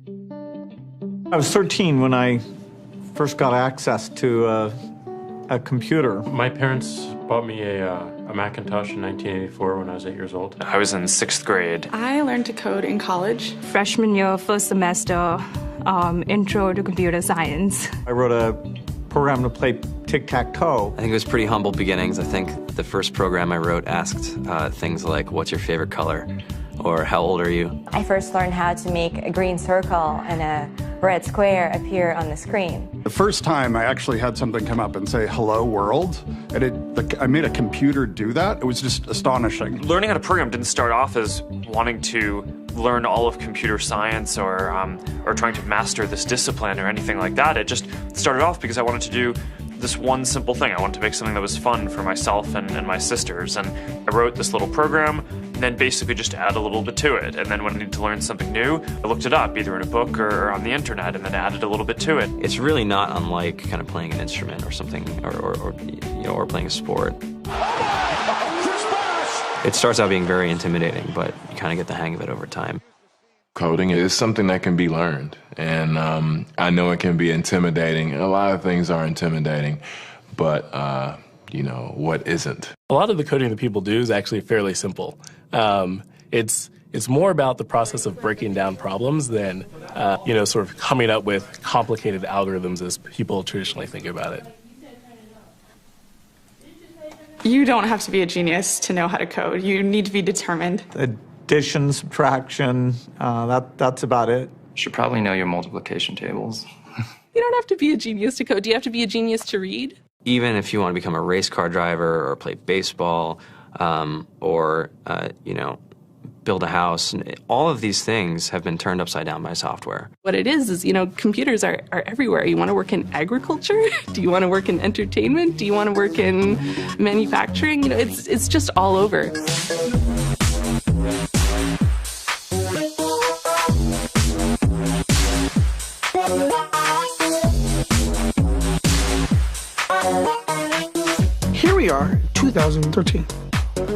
I was 13 when I first got access to a computer. My parents bought me a Macintosh in 1984 when I was 8 years old. I was in 6th grade. I learned to code in college. Freshman year, first semester, intro to computer science. I wrote a program to play tic-tac-toe. I think it was pretty humble beginnings. I think the first program I wrote asked things like, what's your favorite color? Or how old are you? I first learned how to make a green circle and a red square appear on the screen. The first time I actually had something come up and say, hello world, and I made a computer do that. It was just astonishing. Learning how to program didn't start off as wanting to learn all of computer science or trying to master this discipline or anything like that. It just started off because I wanted to do this one simple thing. I wanted to make something that was fun for myself and my sisters. And I wrote this little program and then basically just add a little bit to it. And then when I needed to learn something new, I looked it up either in a book or on the internet and then added a little bit to it. It's really not unlike kind of playing an instrument or something or playing a sport. It starts out being very intimidating, but you kind of get the hang of it over time. Coding is something that can be learned, and I know it can be intimidating. A lot of things are intimidating, but what isn't? A lot of the coding that people do is actually fairly simple. It's more about the process of breaking down problems than sort of coming up with complicated algorithms as people traditionally think about it. You don't have to be a genius to know how to code. You need to be determined. Addition, subtraction, that's about it. You should probably know your multiplication tables. You don't have to be a genius to code. Do you have to be a genius to read? Even if you want to become a race car driver or play baseball or build a house, all of these things have been turned upside down by software. What it is computers are everywhere. You want to work in agriculture? Do you want to work in entertainment? Do you want to work in manufacturing? It's just all over. Here we are, 2013.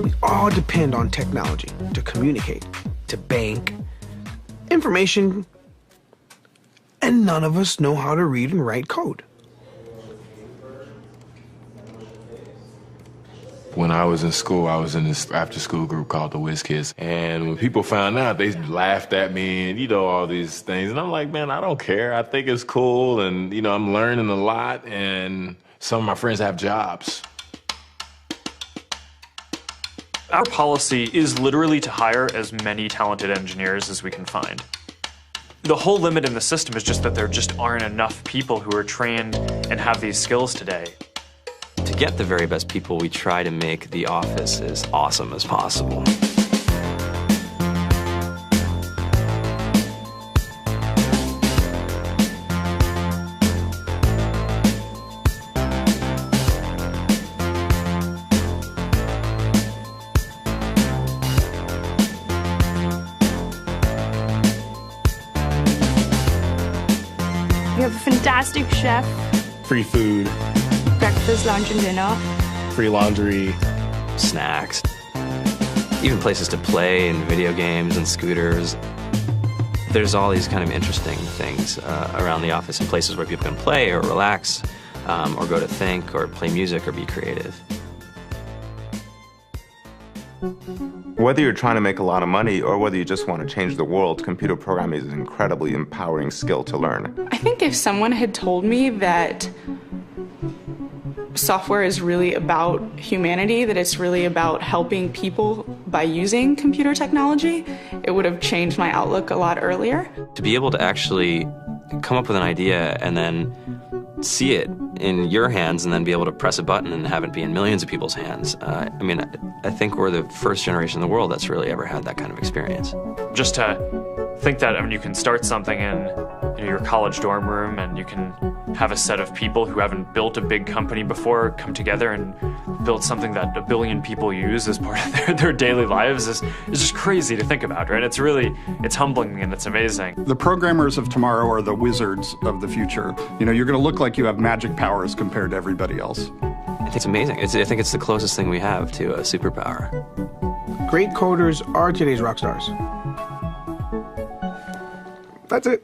We all depend on technology to communicate, to bank, information, and none of us know how to read and write code. When I was in school, I was in this after-school group called the Whiz Kids. And when people found out, they laughed at me and, all these things. And I'm like, man, I don't care. I think it's cool. And, I'm learning a lot. And some of my friends have jobs. Our policy is literally to hire as many talented engineers as we can find. The whole limit in the system is just that there just aren't enough people who are trained and have these skills today. To get the very best people, we try to make the office as awesome as possible. We have a fantastic chef. Free food. Breakfast, lunch, and dinner. Free laundry. Snacks. Even places to play and video games and scooters. There's all these kind of interesting things around the office and places where people can play or relax or go to think or play music or be creative. Whether you're trying to make a lot of money or whether you just want to change the world, computer programming is an incredibly empowering skill to learn. I think if someone had told me that software is really about humanity, that it's really about helping people by using computer technology, it would have changed my outlook a lot earlier. To be able to actually come up with an idea and then see it in your hands and then be able to press a button and have it be in millions of people's hands. I think we're the first generation in the world that's really ever had that kind of experience. Just to think that you can start something in your college dorm room and you can have a set of people who haven't built a big company before come together and build something that 1 billion people use as part of their daily lives is just crazy to think about, right? It's humbling and it's amazing. The programmers of tomorrow are the wizards of the future. You're going to look like you have magic powers compared to everybody else. I think it's amazing. I think it's the closest thing we have to a superpower. Great coders are today's rock stars. That's it.